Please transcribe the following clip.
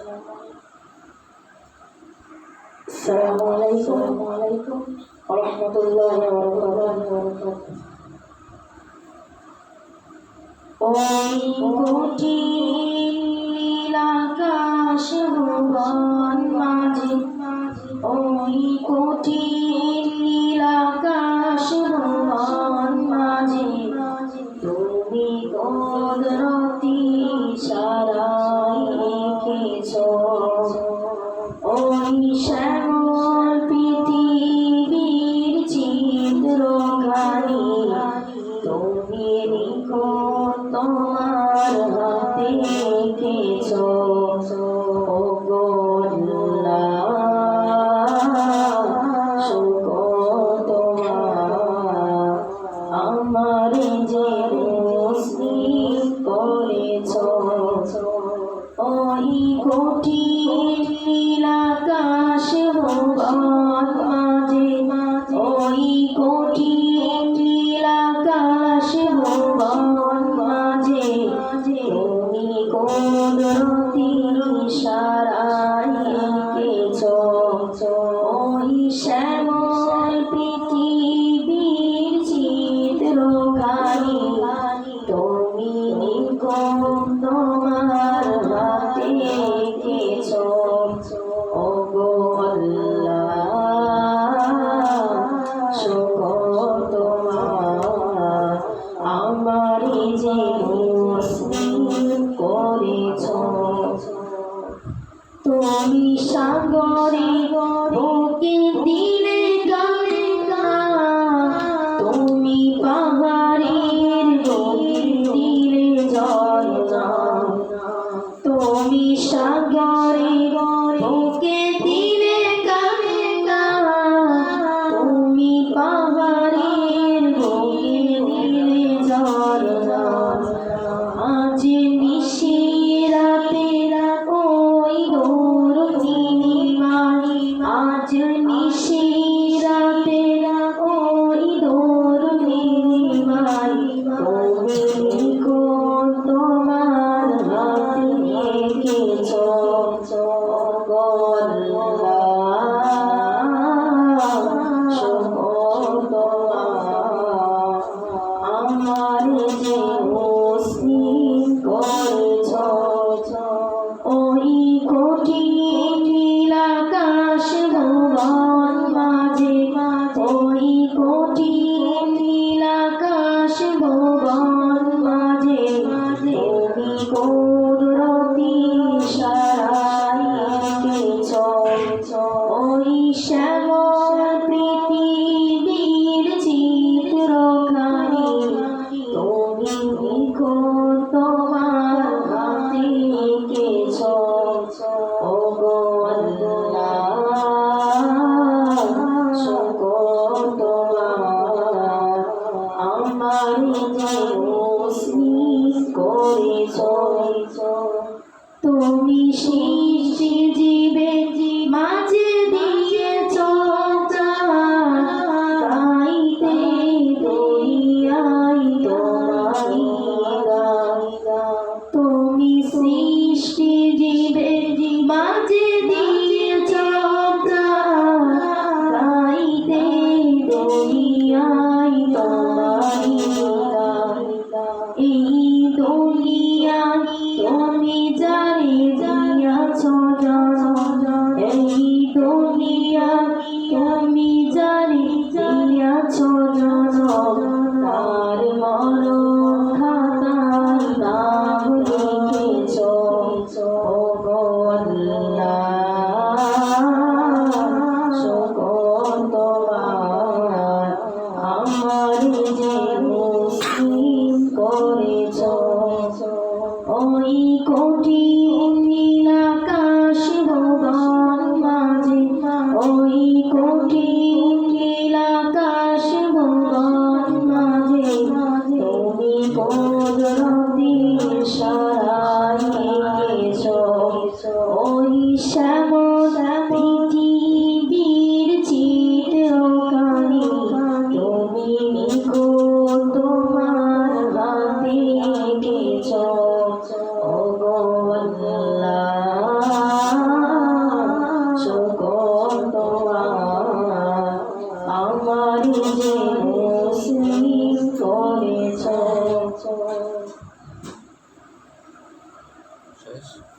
Assalamualaikum warahmatullahi wabarakatuh. ওই কঠিন নীলাকাশ ভুবন মাঝে, ওই কঠিন নীলাকাশ ভুবন মাঝে তুমি কুদরতি ইশারায় এঁকেছ ওই শ্যামল পৃথিবীর চিত্রখানি। তুমি নিখুঁত তোমার হাতে এঁকেছ ওগো আল্লাহ, শুকর তোমার আমার যে মুসলিম করেছ। ওই কঠিন নীলাকাশ ভুবন মাঝে, ওই কঠিন নীলাকাশ ভুবন মাঝে তুমি কুদরতি ইশারায় এঁকেছ ওই শ্যামল পৃথিবীর চিত্রখানি। তুমি নিখুঁত তোমার হাতে এঁকেছ ওগো আল্লাহ, শুকর তোমার আমার যে মুসলিম করেছ। তুমি সাগরে বুকে দিলে গঙ্গা, তুমি পাহাড়ের বুকে দিলে ঝরনা। তুমি সাগরে বুকে দিলে গঙ্গা, তুমি পাহাড়ের বুকে দিলে ঝরনা। আজ নিশিরাতে ওই দূর নীলিমায়, আজ নিশিরাতে ওই দূর নীলিমায় তুমি নিখুঁত তোমার হাতে এঁকেছ ওগো আল্লাহ, শুকর তোমার আমার যে মুসলিম করেছ। ওই কঠিন নীলাকাশ ভুবন মাঝে, ওই কঠিন নীলাকাশ ভুবন মাঝে তুমি কুদরতি ইশারায় এঁকেছ ওই শ্যামল পৃথিবীর চিত্রখানি। তুমি নিখুঁত তোমার হাতে এঁকেছ ওগো আল্লাহ, শুকর তোমার আমার যে মুসলিম করেছ। তুমি সৃষ্টি জীবে মাঝে দিয়েছ গাইতে দুনিয়ায় তোমারই গান। তুমি সৃষ্টি জীবে মাঝে দিয়েছ গাইতে দুনিয়ায় তোমারই গান। এই দুনিয়ায় তুমি যারে দিয়াছ জন্ম, এই দুনিয়ায় তুমি যারে দিয়াছ জন্ম, তার মরণ খাতায় নাম লিখেছ ওগো আল্লাহ, শুকর তোমার আমার যে মুসলিম করেছ। ওই কঠিন নীলাকাশ ভুবন মাঝে, ওই কঠিন নীলাকাশ ভুবন মাঝে তুমি কুদরতি ইশারায় এঁকেছ ওই শ্যামল পৃথিবীর চিত্রখানি। তুমি নিখুঁত তোমার হাতে এঁকেছ ওগো আল্লাহ, শেষ।